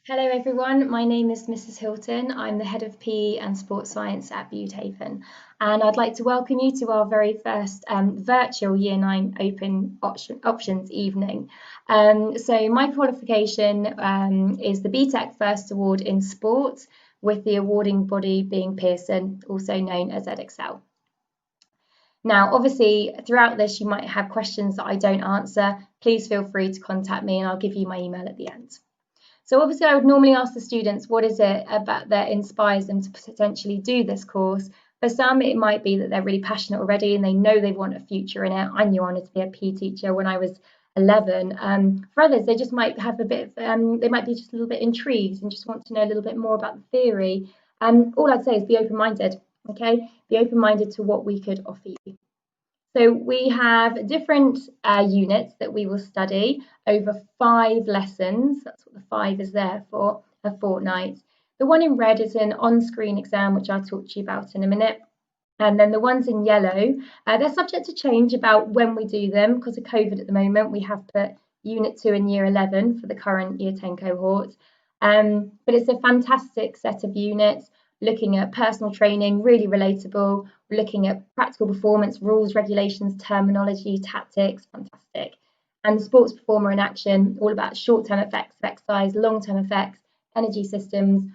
Hello everyone, my name is Mrs. Hilton. I'm the Head of PE and Sports Science at BTec, and I'd like to welcome you to our very first virtual Year 9 Open Options evening. So my qualification is the BTec First Award in Sport, with the awarding body being Pearson, also known as EdExcel. Now, obviously, throughout this, you might have questions that I don't answer. Please feel free to contact me and I'll give you my email at the end. So obviously I would normally ask the students, what is it about that inspires them to potentially do this course? For some, it might be that they're really passionate already and they know they want a future in it. I knew I wanted to be a PE teacher when I was 11. For others, they just might have a bit of, they might be just a little bit intrigued and just want to know a little bit more about the theory. All I'd say is be open-minded, okay? Be open-minded to what we could offer you. So we have different units that we will study over 5 lessons. That's what the 5 is there for, a fortnight. The one in red is an on-screen exam, which I'll talk to you about in a minute. And then the ones in yellow, they're subject to change about when we do them. Because of COVID at the moment, we have put Unit 2 in Year 11 for the current Year 10 cohort. But it's a fantastic set of units, looking at personal training, really relatable. We're looking at practical performance, rules, regulations, terminology, tactics, fantastic. And sports performer in action, all about short-term effects of exercise, long-term effects, energy systems,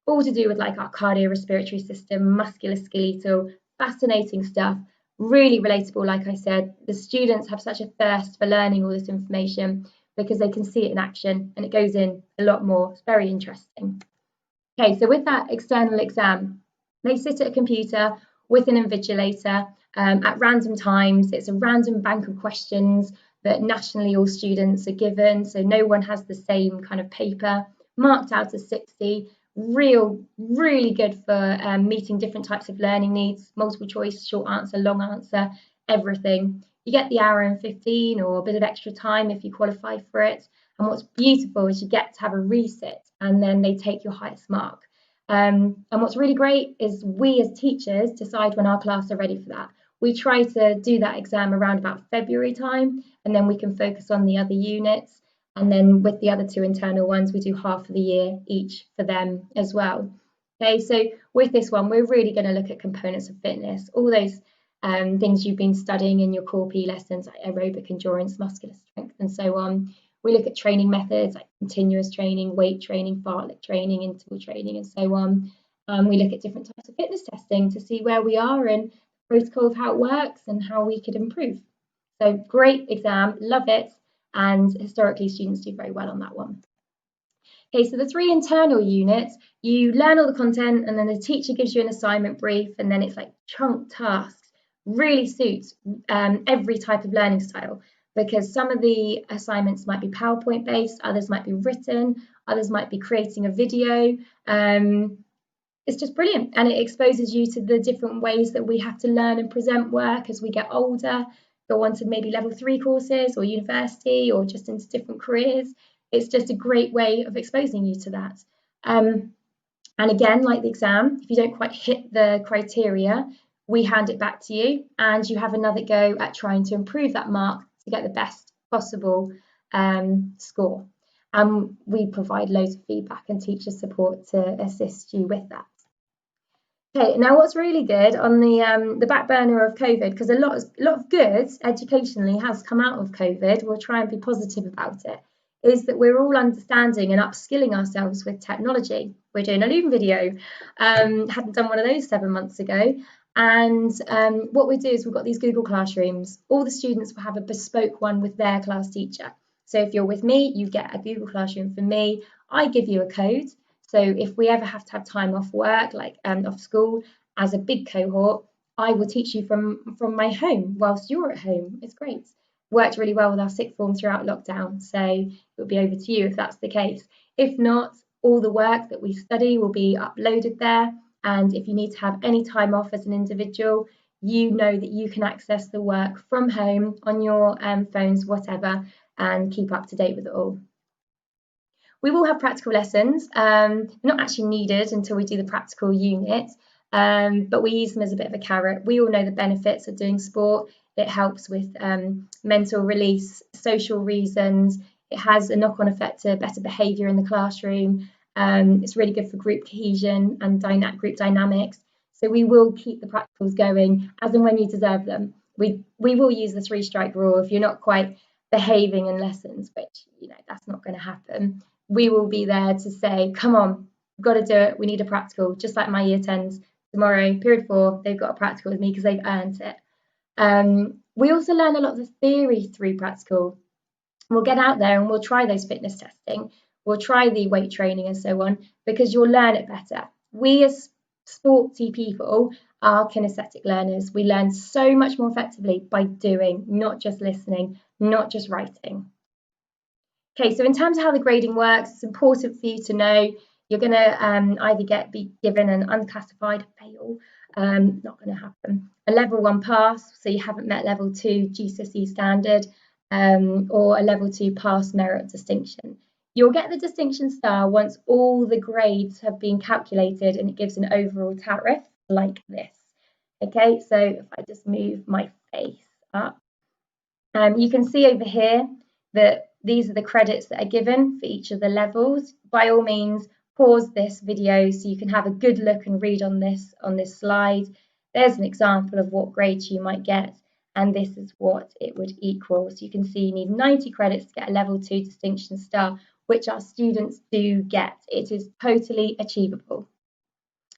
all to do with like our cardiorespiratory system, musculoskeletal, fascinating stuff, really relatable. Like I said, the students have such a thirst for learning all this information because they can see it in action and it goes in a lot more. It's very interesting. Okay, so with that external exam, they sit at a computer with an invigilator at random times. It's a random bank of questions that nationally all students are given, so no one has the same kind of paper, marked out as 60. Really good for meeting different types of learning needs, multiple choice, short answer, long answer, everything. You get the hour and 15 or a bit of extra time if you qualify for it. And what's beautiful is you get to have a resit and then they take your highest mark. And what's really great is we as teachers decide when our class are ready for that. We try to do that exam around about February time, and then we can focus on the other units. And then with the other 2 internal ones, we do half of the year each for them as well. Okay, so with this one, we're really going to look at components of fitness, all those things you've been studying in your core PE lessons, like aerobic endurance, muscular strength, and so on. We look at training methods like continuous training, weight training, fartlek training, interval training, and so on. We look at different types of fitness testing to see where we are and the protocol of how it works and how we could improve. So great exam, love it, and historically students do very well on that one. Okay, so the 3 internal units, you learn all the content and then the teacher gives you an assignment brief and then it's like chunk tasks. Really suits every type of learning style, because some of the assignments might be PowerPoint based, others might be written, others might be creating a video. It's just brilliant, and it exposes you to the different ways that we have to learn and present work as we get older, go on to maybe level 3 courses or university or just into different careers. It's just a great way of exposing you to that. And again, like the exam, if you don't quite hit the criteria, we hand it back to you and you have another go at trying to improve that mark to get the best possible score. We provide loads of feedback and teacher support to assist you with that. Okay, now what's really good on the back burner of COVID, because a lot of good educationally has come out of COVID, we'll try and be positive about it, is that we're all understanding and upskilling ourselves with technology. We're doing a Loom video, hadn't done one of those 7 months ago. And what we do is we've got these Google Classrooms. All the students will have a bespoke one with their class teacher. So if you're with me, you get a Google Classroom from me. I give you a code. So if we ever have to have time off work, like off school, as a big cohort, I will teach you from my home whilst you're at home. It's great. Worked really well with our sixth form throughout lockdown. So it'll be over to you if that's the case. If not, all the work that we study will be uploaded there. And if you need to have any time off as an individual, you know that you can access the work from home on your phones, whatever, and keep up to date with it all. We will have practical lessons, not actually needed until we do the practical unit, but we use them as a bit of a carrot. We all know the benefits of doing sport. It helps with mental release, social reasons. It has a knock-on effect to better behaviour in the classroom. It's really good for group cohesion and group dynamics. So we will keep the practicals going as and when you deserve them. We will use the 3-strike rule if you're not quite behaving in lessons, which, you know, that's not going to happen. We will be there to say, come on, we've got to do it. We need a practical, just like my year 10s. Tomorrow, period 4, they've got a practical with me because they've earned it. We also learn a lot of the theory through practical. We'll get out there and we'll try those fitness testing. We'll try the weight training and so on, because you'll learn it better. We as sporty people are kinesthetic learners. We learn so much more effectively by doing, not just listening, not just writing. Okay, so in terms of how the grading works, it's important for you to know you're going to either be given an unclassified fail, not going to happen, a level 1 pass, so you haven't met level 2 GCSE standard, or a level 2 pass merit distinction. You'll get the distinction star once all the grades have been calculated and it gives an overall tariff like this. Okay, so if I just move my face up, you can see over here that these are the credits that are given for each of the levels. By all means, pause this video so you can have a good look and read on this slide. There's an example of what grades you might get, and this is what it would equal. So you can see you need 90 credits to get a level 2 distinction star, which our students do get. It is totally achievable.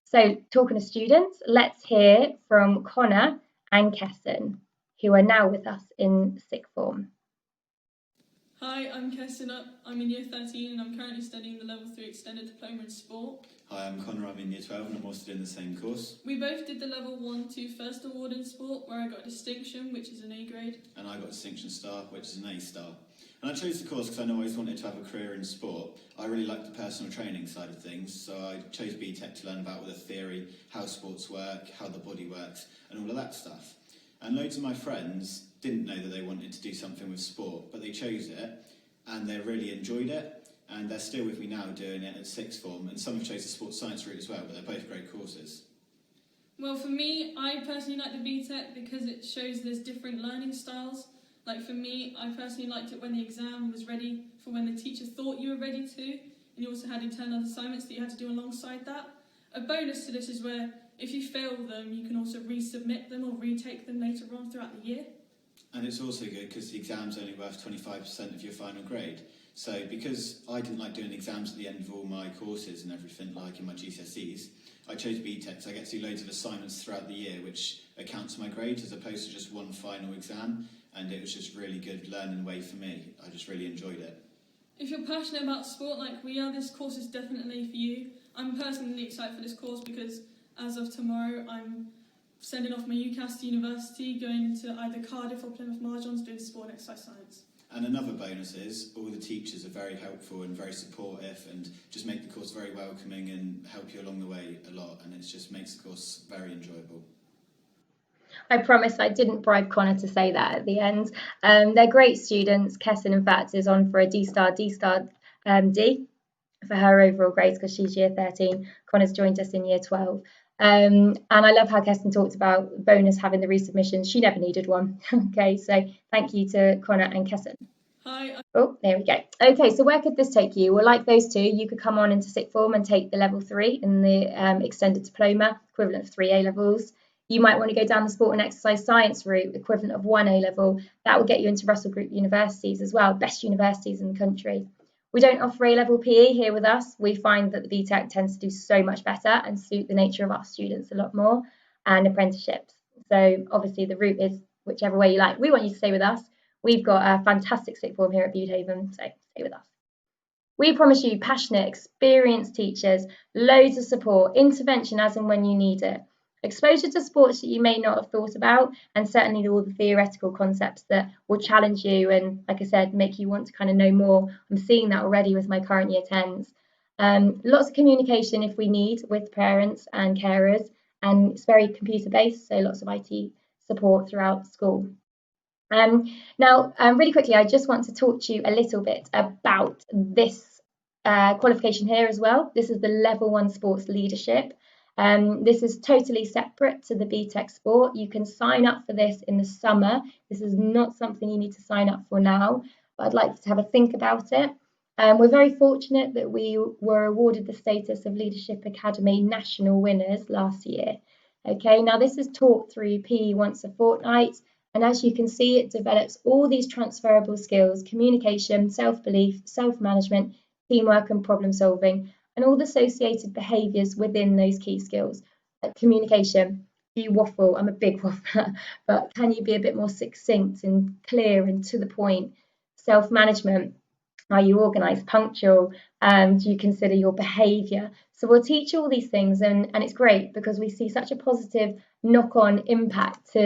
So talking to students, let's hear from Connor and Kesson, who are now with us in sixth form. Hi, I'm Kesson. I'm in year 13 and I'm currently studying the level 3 extended diploma in sport. Hi, I'm Connor. I'm in year 12 and I'm also doing the same course. We both did the level 1-2 first award in sport, where I got distinction, which is an A grade. And I got distinction star, which is an A star. And I chose the course because I know I always wanted to have a career in sport. I really like the personal training side of things, so I chose BTec to learn about all the theory, how sports work, how the body works, and all of that stuff. And loads of my friends didn't know that they wanted to do something with sport, but they chose it and they really enjoyed it, and they're still with me now doing it at sixth form, and some have chosen the sports science route as well, but they're both great courses. Well, for me, I personally like the BTec because it shows there's different learning styles. Like for me, I personally liked it when the exam was ready for when the teacher thought you were ready to, and you also had internal assignments that you had to do alongside that. A bonus to this is where if you fail them, you can also resubmit them or retake them later on throughout the year. And it's also good because the exam's only worth 25% of your final grade. So because I didn't like doing exams at the end of all my courses and everything, like in my GCSEs, I chose BTec, so I get to do loads of assignments throughout the year, which accounts to my grades as opposed to just one final exam. And it was just really good learning way for me. I just really enjoyed it. If you're passionate about sport like we are, this course is definitely for you. I'm personally excited for this course because as of tomorrow, I'm sending off my UCAS to university, going to either Cardiff or Plymouth Margins doing sport and exercise science. And another bonus is all the teachers are very helpful and very supportive and just make the course very welcoming and help you along the way a lot, and it just makes the course very enjoyable. I promise I didn't bribe Connor to say that at the end. They're great students. Kesson, in fact, is on for a D for her overall grades because she's year 13. Connor's joined us in year 12. And I love how Kesson talked about bonus having the resubmissions. She never needed one. Okay, so thank you to Connor and Kesson. Hi. Oh, there we go. Okay, so where could this take you? Well, like those two, you could come on into sixth form and take the level 3 in the extended diploma, equivalent of 3 A levels. You might want to go down the sport and exercise science route, equivalent of 1 A level. That will get you into Russell Group universities as well, best universities in the country. We don't offer A-level PE here with us. We find that the BTec tends to do so much better and suit the nature of our students a lot more, and apprenticeships. So obviously the route is whichever way you like. We want you to stay with us. We've got a fantastic sixth form here at Butehaven, so stay with us. We promise you passionate, experienced teachers, loads of support, intervention as and when you need it, exposure to sports that you may not have thought about, and certainly all the theoretical concepts that will challenge you and, like I said, make you want to kind of know more. I'm seeing that already with my current year 10s. Lots of communication if we need with parents and carers, and it's very computer based, so lots of IT support throughout school. Now, really quickly, I just want to talk to you a little bit about this qualification here as well. This is the level 1 sports leadership. This is totally separate to the BTec sport. You can sign up for this in the summer. This is not something you need to sign up for now, but I'd like you to have a think about it. We're very fortunate that we were awarded the status of Leadership Academy national winners last year. Okay, now this is taught through PE once a fortnight, and as you can see, it develops all these transferable skills: communication, self-belief, self-management, teamwork and problem solving, and all the associated behaviours within those key skills. Communication, do you waffle? I'm a big waffler, but can you be a bit more succinct and clear and to the point? Self-management, are you organised, punctual? Do you consider your behaviour? So we'll teach all these things, and it's great because we see such a positive knock-on impact to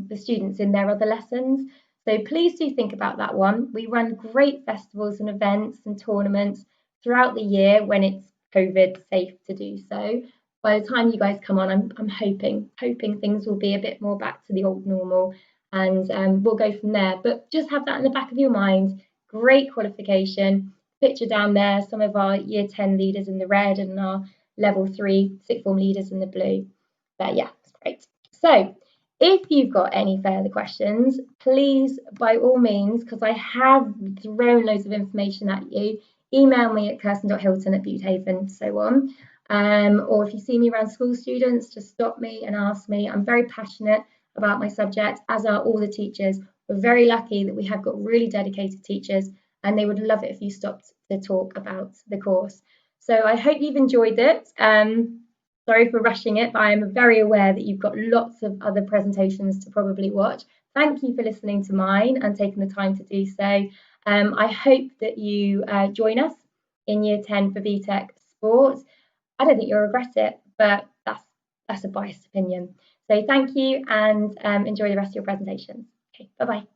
the students in their other lessons. So please do think about that one. We run great festivals and events and tournaments throughout the year when it's COVID safe to do so. By the time you guys come on, I'm hoping things will be a bit more back to the old normal, and we'll go from there. But just have that in the back of your mind. Great qualification. Picture down there some of our year 10 leaders in the red and our level 3 sixth form leaders in the blue. But yeah, it's great. So if you've got any further questions, please, by all means, because I have thrown loads of information at you, email me at kirsten.hilton@butehaven, so on. Or if you see me around school students, just stop me and ask me. I'm very passionate about my subject, as are all the teachers. We're very lucky that we have got really dedicated teachers, and they would love it if you stopped to talk about the course. So I hope you've enjoyed it. Sorry for rushing it, but I am very aware that you've got lots of other presentations to probably watch. Thank you for listening to mine and taking the time to do so. I hope that you join us in year 10 for BTec Sports. I don't think you'll regret it, but that's a biased opinion. So thank you, and enjoy the rest of your presentations. Okay, bye-bye.